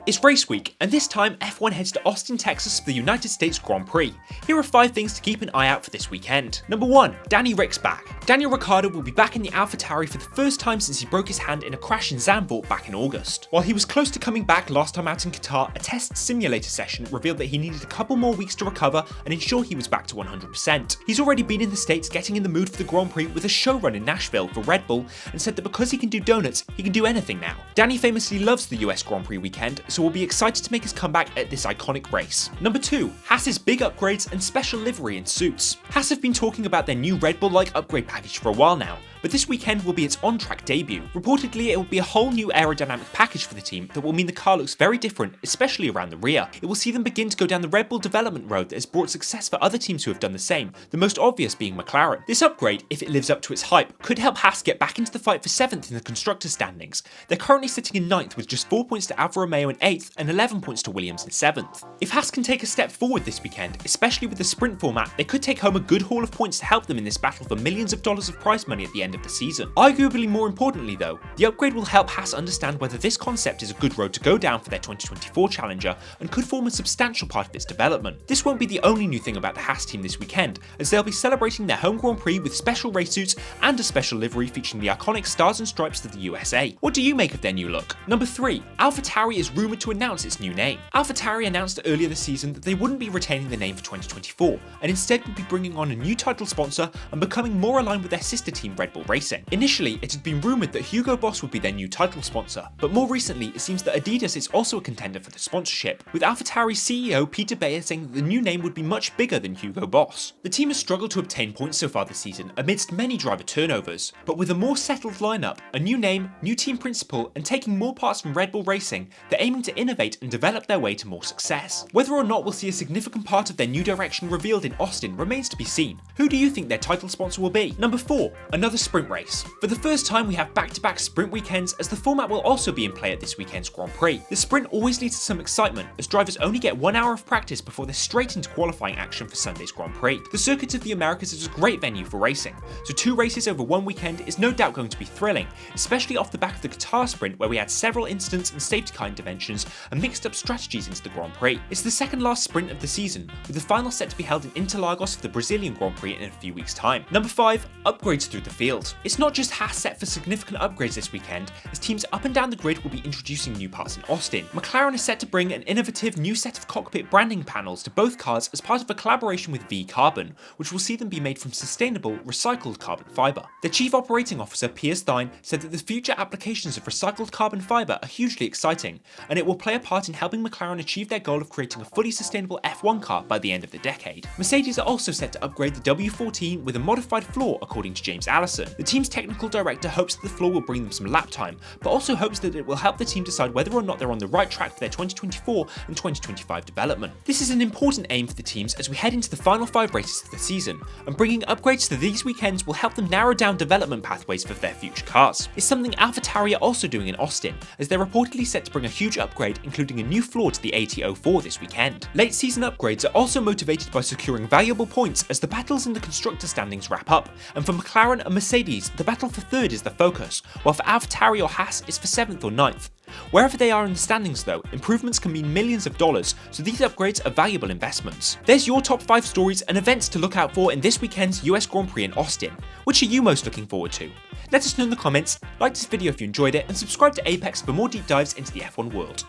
It's race week, and this time F1 heads to Austin, Texas for the United States Grand Prix. Here are 5 things to keep an eye out for this weekend. Number 1. Danny Ric's back. Daniel Ricciardo will be back in the AlphaTauri for the first time since he broke his hand in a crash in Zandvoort back in August. While he was close to coming back last time out in Qatar, a test simulator session revealed that he needed a couple more weeks to recover and ensure he was back to 100%. He's already been in the States getting in the mood for the Grand Prix with a show run in Nashville for Red Bull and said that because he can do donuts, he can do anything now. Danny famously loves the US Grand Prix weekend, so we'll be excited to make his comeback at this iconic race. Number 2. Haas's big upgrades and special livery and suits. Haas have been talking about their new Red Bull-like upgrade package for a while now, but this weekend will be its on-track debut. Reportedly, it will be a whole new aerodynamic package for the team that will mean the car looks very different, especially around the rear. It will see them begin to go down the Red Bull development road that has brought success for other teams who have done the same, the most obvious being McLaren. This upgrade, if it lives up to its hype, could help Haas get back into the fight for 7th in the constructors' standings. They're currently sitting in 9th with just 4 points to Alfa Romeo in 8th and 11 points to Williams in 7th. If Haas can take a step forward this weekend, especially with the sprint format, they could take home a good haul of points to help them in this battle for millions of dollars of prize money at the end of the season. Arguably more importantly though, the upgrade will help Haas understand whether this concept is a good road to go down for their 2024 challenger and could form a substantial part of its development. This won't be the only new thing about the Haas team this weekend, as they'll be celebrating their home Grand Prix with special race suits and a special livery featuring the iconic stars and stripes of the USA. What do you make of their new look? Number 3. AlphaTauri is rumoured to announce its new name. AlphaTauri announced earlier this season that they wouldn't be retaining the name for 2024, and instead would be bringing on a new title sponsor and becoming more aligned with their sister team Red Bull Racing. Initially, it had been rumoured that Hugo Boss would be their new title sponsor, but more recently it seems that Adidas is also a contender for the sponsorship, with AlphaTauri's CEO Peter Bayer saying that the new name would be much bigger than Hugo Boss. The team has struggled to obtain points so far this season amidst many driver turnovers, but with a more settled lineup, a new name, new team principle, and taking more parts from Red Bull Racing, they're aiming to innovate and develop their way to more success. Whether or not we'll see a significant part of their new direction revealed in Austin remains to be seen. Who do you think their title sponsor will be? Number 4. Another sprint race. For the first time we have back-to-back sprint weekends, as the format will also be in play at this weekend's Grand Prix. The sprint always leads to some excitement, as drivers only get 1 hour of practice before they're straight into qualifying action for Sunday's Grand Prix. The Circuit of the Americas is a great venue for racing, so 2 races over 1 weekend is no doubt going to be thrilling, especially off the back of the Qatar sprint where we had several incidents and safety car interventions and mixed up strategies into the Grand Prix. It's the second last sprint of the season, with the final set to be held in Interlagos for the Brazilian Grand Prix in a few weeks' time. Number 5. Upgrades through the field. It's not just Haas set for significant upgrades this weekend, as teams up and down the grid will be introducing new parts in Austin. McLaren is set to bring an innovative new set of cockpit branding panels to both cars as part of a collaboration with V-Carbon, which will see them be made from sustainable, recycled carbon fibre. The Chief Operating Officer, Piers Thine, said that the future applications of recycled carbon fibre are hugely exciting, and it will play a part in helping McLaren achieve their goal of creating a fully sustainable F1 car by the end of the decade. Mercedes are also set to upgrade the W14 with a modified floor, according to James Allison. The team's technical director hopes that the floor will bring them some lap time, but also hopes that it will help the team decide whether or not they're on the right track for their 2024 and 2025 development. This is an important aim for the teams as we head into the final 5 races of the season, and bringing upgrades to these weekends will help them narrow down development pathways for their future cars. It's something AlphaTauri are also doing in Austin, as they're reportedly set to bring a huge upgrade, including a new floor to the AT04 this weekend. Late season upgrades are also motivated by securing valuable points as the battles in the constructor standings wrap up, and for McLaren and Mercedes, the battle for 3rd is the focus, while for AlphaTauri or Haas it's for 7th or 9th. Wherever they are in the standings though, improvements can mean millions of dollars, so these upgrades are valuable investments. There's your top 5 stories and events to look out for in this weekend's US Grand Prix in Austin. Which are you most looking forward to? Let us know in the comments, like this video if you enjoyed it, and subscribe to Apex for more deep dives into the F1 world.